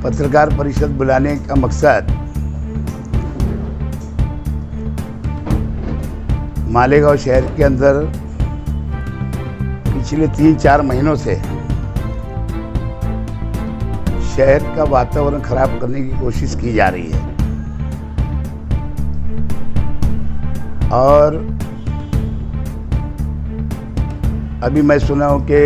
पत्रकार परिषद बुलाने का मकसद मालेगांव शहर के अंदर पिछले 3-4 महीनों से शहर का वातावरण खराब करने की कोशिश की जा रही है और अभी मैं सुना हूँ कि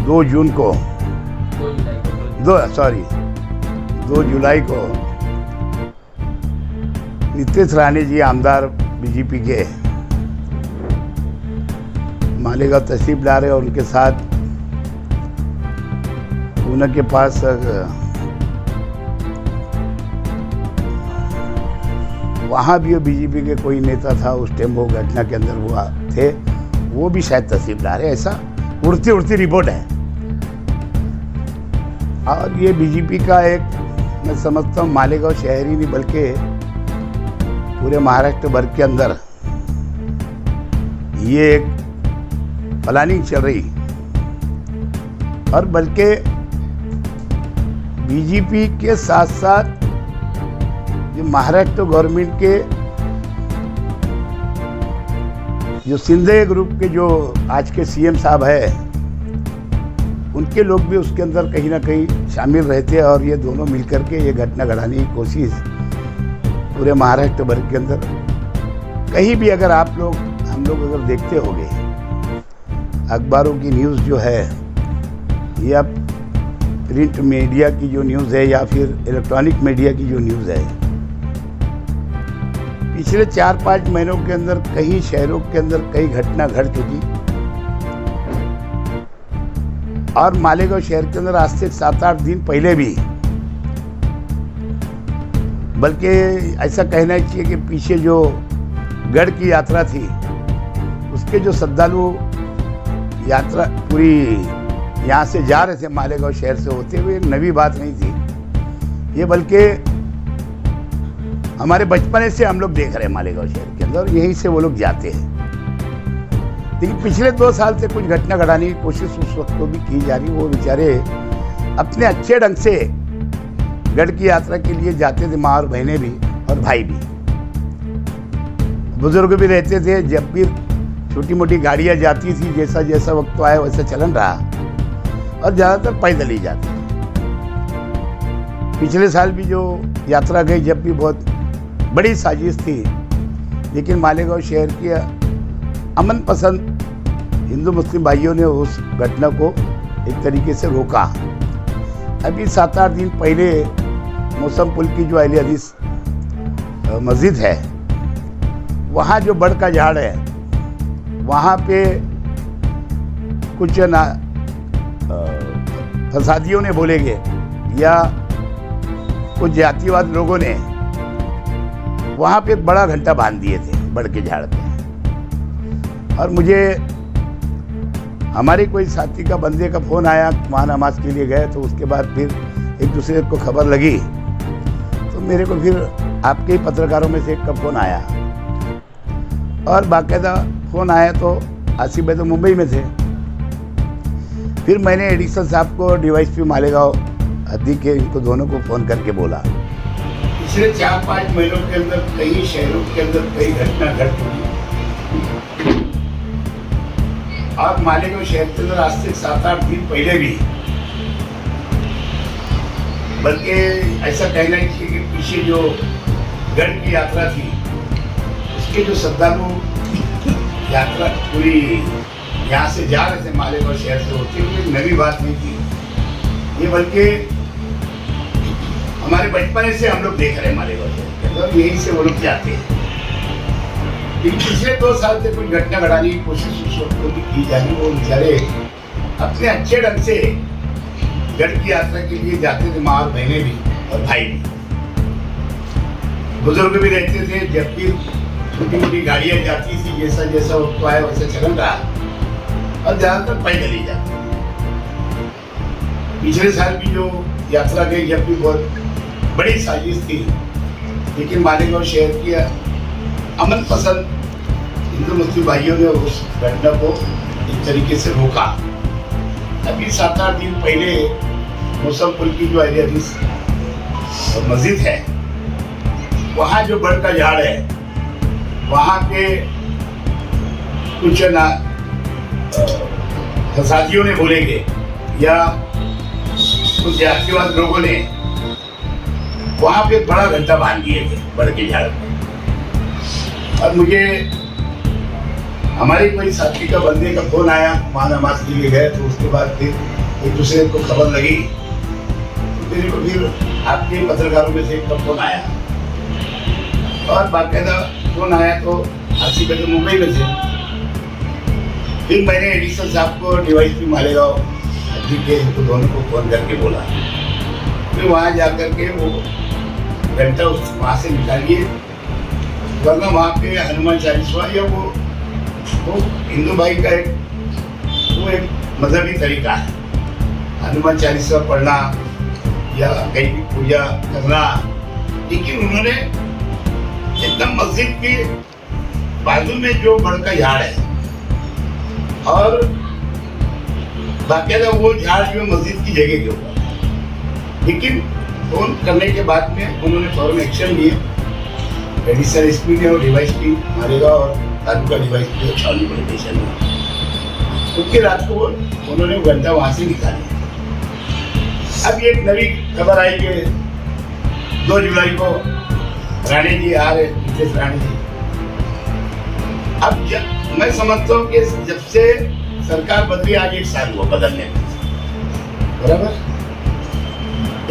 2 जुलाई को नीतीश राणे जी आमदार बीजेपी के मालेगांव तशरीफ ला रहे और उनके साथ उनके पास वहाँ भी बीजेपी के कोई नेता था उस टाइम वो घटना के अंदर हुआ थे, वो भी शायद तशरीफ ला रहे, ऐसा उड़ती रिपोर्ट है। और ये बीजेपी का एक, मैं समझता हूँ मालेगांव शहर ही नहीं बल्कि पूरे महाराष्ट्र भर के अंदर ये एक प्लानिंग चल रही और बल्कि बीजेपी के साथ साथ जो महाराष्ट्र गवर्नमेंट के जो शिंदे ग्रुप के जो आज के सीएम साहब है उनके लोग भी उसके अंदर कहीं ना कहीं शामिल रहते हैं और ये दोनों मिलकर के ये घटना घटाने की कोशिश पूरे महाराष्ट्र भर के अंदर कहीं भी अगर आप लोग हम लोग अगर देखते होंगे अखबारों की न्यूज़ जो है या प्रिंट मीडिया की जो न्यूज़ है या फिर इलेक्ट्रॉनिक मीडिया की जो न्यूज़ है, पिछले 4-5 महीनों के अंदर कई शहरों के अंदर कई घटना घट चुकी और मालेगांव शहर के अंदर आज से 7-8 दिन पहले भी, बल्कि ऐसा कहना चाहिए कि पीछे जो गढ़ की यात्रा थी उसके जो श्रद्धालु यात्रा पूरी यहाँ से जा रहे थे मालेगांव शहर से होते हुए, नई बात नहीं थी ये, बल्कि हमारे बचपन से हम लोग देख रहे हैं मालेगांव शहर के अंदर, यहीं से वो लोग जाते हैं। लेकिन पिछले 2 साल से कुछ घटना घटाने की कोशिश उस वक्त तो भी की जा रही, वो बेचारे अपने अच्छे ढंग से गढ़ की यात्रा के लिए जाते थे, माँ और बहनें भी और भाई भी, बुजुर्ग भी रहते थे। जब भी छोटी मोटी गाड़ियाँ जाती थी, जैसा जैसा वक्त आया वैसा चलन रहा और ज़्यादातर पैदल ही जाते थे। पिछले साल भी जो यात्रा गई जब भी बहुत बड़ी साजिश थी, लेकिन मालेगांव शहर के अमन पसंद हिंदू मुस्लिम भाइयों ने उस घटना को एक तरीके से रोका। अभी 7-8 दिन पहले मौसम पुल की जो अली हदीस मस्जिद है, वहाँ जो बड़ का झाड़ है, वहाँ पे कुछ फसादियों ने बोलेंगे या कुछ जातिवाद लोगों ने वहाँ पे एक बड़ा घंटा बांध दिए थे बड़ के झाड़ पे। और मुझे हमारे कोई साथी का बंदे का फ़ोन आया, वहाँ नमाज के लिए गए, तो उसके बाद फिर एक दूसरे को खबर लगी तो मेरे को फिर आपके ही पत्रकारों में से एक का फ़ोन आया और बाकायदा फ़ोन आया तो आसिफ भाई तो मुंबई में थे। फिर मैंने एडिशनल साहब को डीवाईएसपी मालेगांव हद्दी के इनको दोनों को फ़ोन करके बोला, पिछले 4-5 महीनों के अंदर कई शहरों के अंदर कई घटना घट चुकी और मालेगांव शहर के अंदर आज से 7-8 दिन पहले भी, बल्कि ऐसा कहना चाहिए कि पीछे जो गढ़ की यात्रा थी उसके जो श्रद्धालु यात्रा पूरी यहाँ से जा रहे थे मालेगांव शहर से होते हुए, नई बात नहीं थी ये, बल्कि हमारे बचपन से हम लोग देख रहे हैं मालेगांव शहर के अंदर, यहीं से वो लोग जाते हैं। लेकिन पिछले 2 साल से कुछ घटना घटाने की कोशिश उस वक्त तो भी की जा रही, वो बेचारे अपने अच्छे ढंग से गढ़ की यात्रा के लिए जाते थे, माँ और बहनें भी और भाई भी, बुजुर्ग भी रहते थे। जब भी छोटी मोटी गाड़ियाँ जाती थी, जैसा जैसा वक्त आया वैसा चलन रहा और ज़्यादातर पैदल ही जाते। पिछले साल भी जो यात्रा गई जब भी बहुत बड़ी साजिश थी, लेकिन मालेगांव शहर की अमन पसंद हिंदू मुस्लिम भाइयों ने उस घटना को एक तरीके से रोका। अभी 7-8 दिन पहले मुसलपुर की जो आइडियालिस मस्जिद है, वहाँ जो बड़ का झाड़ है, वहाँ के कुछ ना फसादियों ने बोलेंगे या कुछ जातिवाद लोगों ने वहाँ पे बड़ा घंटा बांध दिए थे बड़ के झाड़ में। और मुझे हमारे कोई साथी का बंदे का फोन आया, वहाँ नमाज के लिए गए, तो उसके बाद फिर एक दूसरे को खबर लगी, तो मेरे को फिर आपके पत्रकारों में से एक का फोन आया, और बाकायदा फोन आया तो आसिफ भाई मुंबई में थे। फिर मैंने एडिशनल साहब को डीवाईएसपी मालेगांव जी के दोनों को फोन करके बोला, फिर वहाँ जा कर के वो घंटा वहाँ से निकालिए, वरना वहाँ पे हनुमान चालीसा या वो हिंदू भाई का एक मजहबी तरीका है, हनुमान चालीसा पढ़ना या कहीं भी पूजा करना। लेकिन उन्होंने एकदम मस्जिद के बाजू में जो बड़ का झाड़ है, और बाकायदा वो झाड़ जो मस्जिद की जगह के ऊपर, लेकिन फोन करने के बाद में उन्होंने फौरन एक्शन लिए। एडिशनल एसपी ने और डीवाईएसपी मालेगांव और तालुका डीवाईएसपी और छावनी पुलिस स्टेशन में, उसके रात को उन्होंने घंटा वहाँ से निकाला। अब ये एक नई खबर आई कि 2 जुलाई को राणे जी आ रहे, नितेश राणे जी। अब मैं समझता हूँ कि जब से सरकार बदली, आज 1 साल हुआ बदलने में, बराबर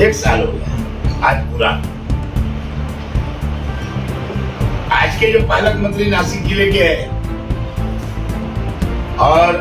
1 साल हो गया आज पूरा। आज के जो पालक मंत्री नासिक जिले के हैं और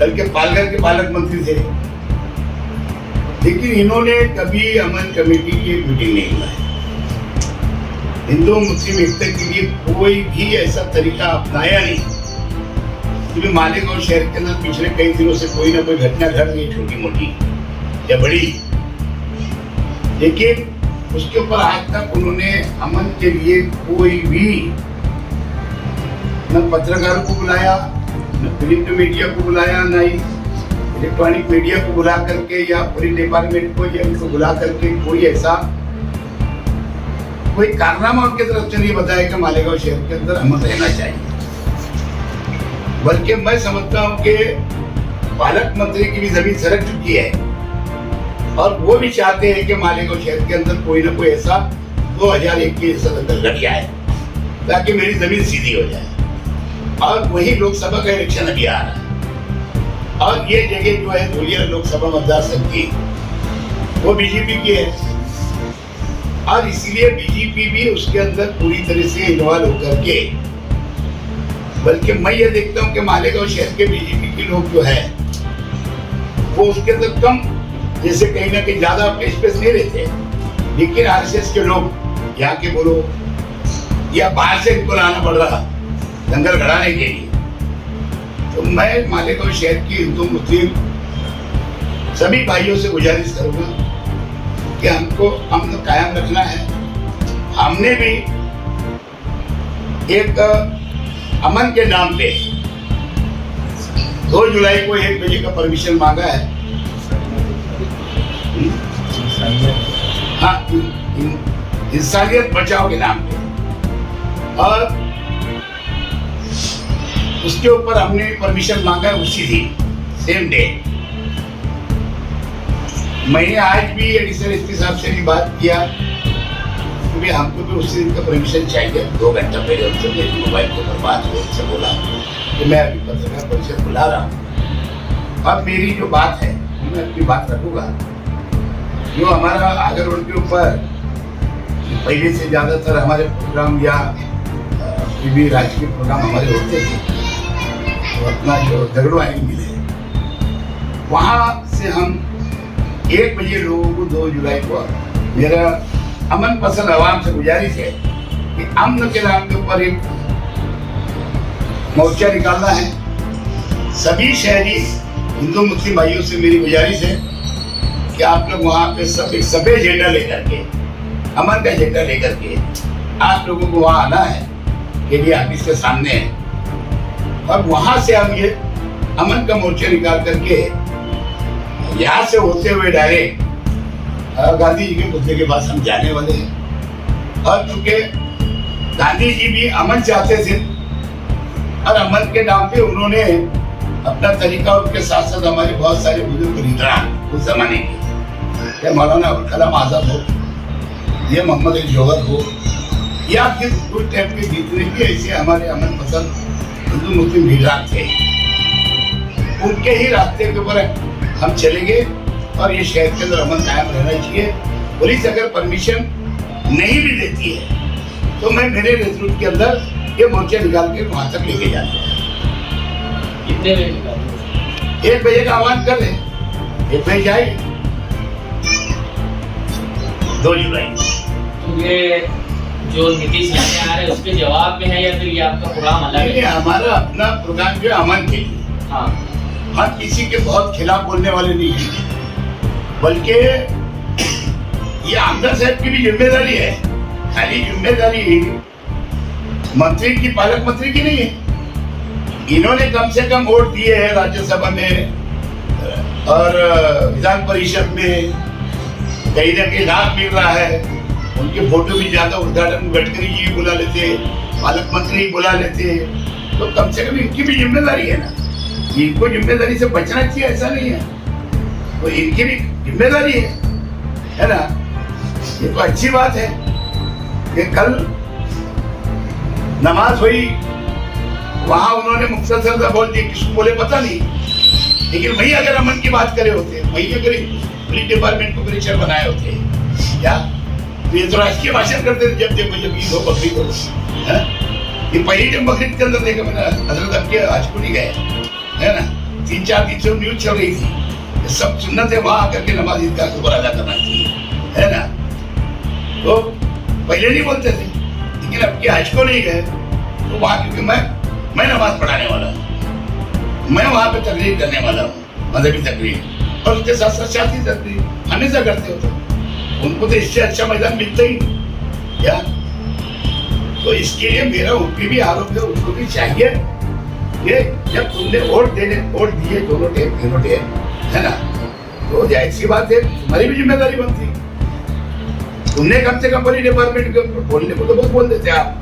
कल के पालघर के पालक मंत्री थे, लेकिन इन्होंने कभी अमन कमेटी की मीटिंग नहीं बुलाई। हिंदू मुस्लिम एकता के लिए कोई भी ऐसा तरीका अपनाया नहीं। क्योंकि मालेगांव शहर के अंदर पिछले कई दिनों से कोई ना कोई घटना घट रही, छोटी मोटी या बड़ी, लेकिन उसके ऊपर आज तक उन्होंने अमन के लिए कोई भी न पत्रकारों को बुलाया, न प्रिंट मीडिया को बुलाया, न ही इलेक्ट्रॉनिक मीडिया को बुला करके या पुलिस डिपार्टमेंट को या इनको बुला करके कोई ऐसा कोई कारनामा उनकी तरफ से नहीं बताया कि मालेगांव शहर के अंदर अमन रहना चाहिए। बल्कि मैं समझता हूँ कि पालक मंत्री की भी जमीन सरक चुकी है और वो भी चाहते हैं कि मालेगांव शहर के अंदर कोई ना कोई ऐसा 2001 के जैसा दंगल घट जाए ताकि मेरी जमीन सीधी हो जाए। और वही लोकसभा का इलेक्शन अभी आ रहा है और ये जगह जो है धुलिया लोकसभा मतदार संघ की, वो बीजेपी की है और इसीलिए बीजेपी भी उसके अंदर पूरी तरह से इन्वॉल्व होकर के, बल्कि मैं ये देखता हूँ कि मालेगांव शहर के बीजेपी के लोग जो है वो उसके अंदर कम, जैसे कहीं ना कहीं ज्यादा स्पेस नहीं रहते, लेकिन आरएसएस के लोग यहाँ के बोलो या बाहर से इनको लाना पड़ रहा दंगल घड़ाने के लिए। तो मैं मालेगांव शहर की हिंदू मुस्लिम सभी भाइयों से गुजारिश करूंगा कि हमको अमन कायम रखना है। हमने भी एक अमन के नाम पे 2 जुलाई को 1 बजे का परमिशन मांगा है। हाँ, इंसानियत बचाओ के नाम पे, और उसके ऊपर हमने परमिशन मांगा है उसी दिन सेम डे। मैंने आज भी एडिशनल एसपी साहब से भी बात किया क्योंकि हमको भी उसी दिन का परमिशन चाहिए। 2 घंटा पहले उनसे मेरे मोबाइल के ऊपर बात हुई, उनसे बोला कि मैं अभी पत्रकार परिषद बुला रहा हूँ। अब मेरी जो बात है मैं अपनी बात रखूँगा। जो हमारा आगर रोड के ऊपर पहले से ज़्यादातर हमारे प्रोग्राम या टीवी राजकीय प्रोग्राम हमारे होते थे, तो अपना जो झगड़ो आई मिले वहाँ से हम 1 बजे लोगों को 2 जुलाई को, मेरा अमन पसंद आवाम से गुजारिश है कि अमन के नाम के ऊपर एक मोर्चा निकालना है। सभी शहरी हिंदू मुस्लिम भाइयों से मेरी गुजारिश है कि आप लोग वहाँ पे सब एक सफेद झंडा लेकर के, अमन का झंडा लेकर के आप लोगों को वहाँ आना है, ये ऑफिस के सामने है, और वहाँ से हम ये अमन का मोर्चा निकाल करके यहाँ से होते हुए डायरेक्ट गांधी जी के मुद्दे के पास हम जाने वाले हैं। और चूंकि गांधी जी भी अमन चाहते थे और अमन के नाम पे उन्होंने अपना तरीका, उनके साथ साथ हमारे बहुत सारे बुजुर्ग लीडरान उस जमाने के, या मौलाना अबुल कलाम आजाद हो, ये मोहम्मद अली जौहर हो, या फिर उस टाइप के जितने भी ऐसे हमारे अमन पसंद हिंदू मुस्लिम लीडरान थे, उनके ही रास्ते के ऊपर हम चलेंगे। और ये शहर के अंदर अमन कायम रहना चाहिए। पुलिस अगर परमिशन नहीं भी देती है तो मैं मेरे नेतृत्व के अंदर ये मोर्चा निकाल के वहां तक लेके जाऊंगा। कितने बजे निकालेंगे? 1 बजे का आह्वान कर रहे, 1 बजे जाएंगे 2 जुलाई। तो ये जो नीतीश लाने आ रहे हैं उसके जवाब में है या फिर ये आपका प्रोग्राम अलग है? हमारा अपना प्रोग्राम जो है अमन के लिए। हाँ, हम किसी के बहुत खिलाफ बोलने वाले नहीं हैं, बल्कि ये आमदार साहब की भी जिम्मेदारी है। खाली जिम्मेदारी मंत्री की, पालक मंत्री की नहीं है। इन्होंने कम से कम वोट दिए हैं राज्यसभा में और विधान परिषद में, कहीं ना कहीं लाभ मिल रहा है। उनके फोटो भी ज्यादा उद्घाटन गडकरी जी बुला लेते, पालक मंत्री बुला लेते, तो कम से कम इनकी भी जिम्मेदारी है ना। इनको जिम्मेदारी से बचना चाहिए, ऐसा नहीं है, तो इनकी भी जिम्मेदारी है ना। ये तो अच्छी बात है कि कल नमाज हुई, वहां उन्होंने मुख्तसर सा बोल दिया, किसको बोले पता नहीं, लेकिन वही अगर अमन की बात करे होते, वही अगर पुलिस डिपार्टमेंट को परीक्षण बनाए होते क्या, तो ये तो राजकीय भाषण करते थे। जब देखो, जब ईद हो, बकरीद हो, ये पहली टाइम बकरीद के अंदर देखा मैंने, हजरत अब के आज को नहीं गए, है ना। 3-4 दिन से न्यूज चल रही थी, सब सुन्नत है, वहां आकर के नमाज ईद का शुक्र अदा करना चाहिए, है ना। तो पहले नहीं बोलते थे, लेकिन अब के आज को नहीं गए तो वहां, क्योंकि मैं नमाज पढ़ाने वाला हूँ, मैं वहां पे तकरीर करने वाला हूँ, मजहबी तकरीर, और उसके साथ साथ सियासी तकरीर हमेशा करते हो, तो उनको तो इससे अच्छा मैदान मिलता ही नहीं क्या। तो इसके लिए मेरा उन पे भी आरोप है, उनको भी चाहिए कि जब तुमने वोट दिए दोनों टेम, तीनों टेम, है ना, तो जाहिर सी बात है तुम्हारी भी जिम्मेदारी बनती। तुमने कम से कम पुलिस डिपार्टमेंट के ऊपर, बोलने को तो बहुत बोल देते आप,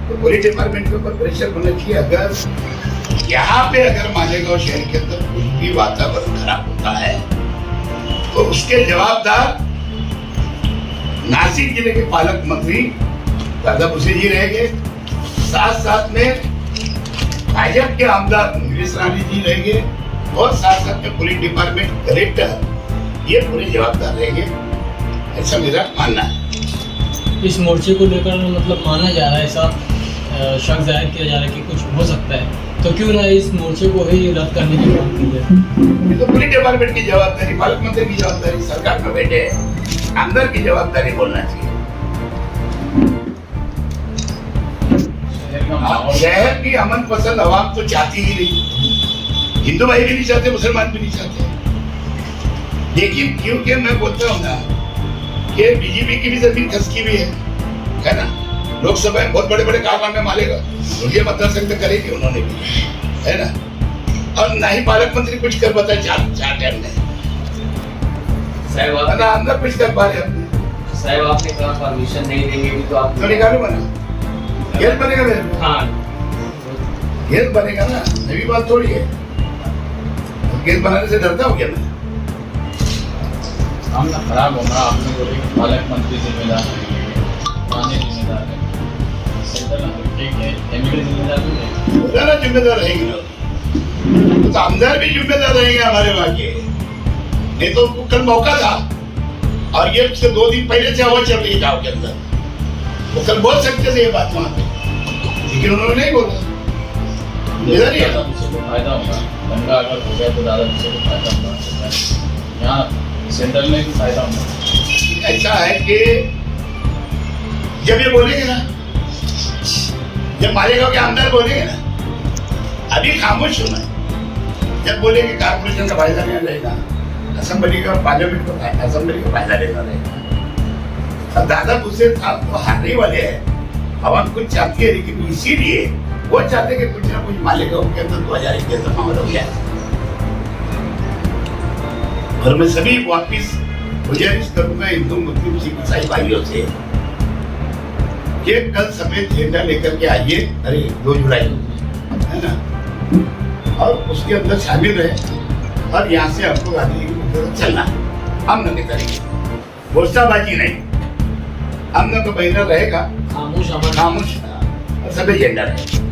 तो पुलिस डिपार्टमेंट के ऊपर प्रेशर होना चाहिए। अगर यहाँ पे अगर मालेगांव शहर के अंदर कुछ भी वातावरण खराब होता है तो उसके जवाबदार नासिक जिले के पालक मंत्री दादा भूसे जी रहेंगे, साथ साथ में भाजपा के आमदार नीलेश रानी जी रहेंगे, और साथ साथ में पुलिस डिपार्टमेंट कलेक्टर, ये पूरे जवाबदार रहेंगे, ऐसा मेरा मानना है। इस मोर्चे को लेकर मतलब माना जा रहा है, ऐसा शक जाहिर किया जा रहा है कि कुछ हो सकता है, तो क्यों ना इस मोर्चे को ही रद्द करने की बात की जाए। तो पुलिस डिपार्टमेंट की जवाबदारी, पालक मंत्री की जवाबदारी, सरकार में बैठे अंदर की जवाबदारी बोलना चाहिए। शहर की अमन पसंद आवाम तो चाहती ही नहीं, हिंदू भाई भी नहीं चाहते, मुसलमान भी नहीं चाहते, लेकिन क्योंकि मैं बोलता हूँ ना कि बीजेपी की भी जमीन खसकी भी है ना। लोकसभा में बहुत बड़े बड़े कारनामे मालेगा, ये मतदार संघ में करेगी उन्होंने भी, है ना। और ना ही पालक मंत्री कुछ कर पाता है 4 टाइम में, साहब ना अंदर कुछ कर पा रहे अपने। साहब आपने कहा परमिशन नहीं देंगे भी, तो आप तो निकालूंगा ना, गेल बनेगा मेरे को। हाँ, गेल बनेगा ना, नई बात थोड़ी है। गेल बनाने से डरता हूँ क्या मैं? हम ना खराब होगा, आपने बोले कि पालक मंत्री जिम्मेदार है, थाने जिम्मेदार है, सेंट्रल ठीक है, एमएलए जिम्मेदार भी है, बोला जिम्मेदार रहेगी ना, तो आमदार भी जिम्मेदार रहेंगे हमारे वहाँ के। नहीं तो उनको कल मौका था, और ये उससे 2 दिन पहले से हवा चल रही है गाँव के अंदर, वो कल बोल सकते थे ये बात वहाँ पे, लेकिन उन्होंने नहीं बोला। दादा भूसे को फायदा होगा, दंगा अगर हो गया तो दादा भूसे को फायदा होगा, यहाँ सेंट्रल में भी फायदा होगा। ऐसा है कि जब ये बोलेंगे ना, जब मालेगांव के आमदार बोलेंगे ना, अभी खामोश होना है। जब बोलेंगे कारपोरेशन का फायदा नहीं रहेगा, असेंबली का, पार्लियामेंट का, असेंबली का फायदा लेना रहेगा। अब दादा भूसे साहब तो हारने वाले हैं, अब हम कुछ चाहती है, लेकिन इसीलिए वो चाहते कि कुछ ना कुछ मालेगांव के अंदर 2021 माहौल हो गया। और मैं सभी वापिस गुजारिश करूंगा हिंदू मुस्लिम सिख ईसाई भाइयों से कि कल सफेद झंडा लेकर के आइए, अरे 2 जुलाई है ना, और उसके अंदर शामिल रहे और यहाँ से हमको गांधी चलना अमन के तरीके, घोषणाबाजी नहीं, अमन का महीना रहेगा, खामोश अमन। खामोश और सफेद झंडा रहेगा।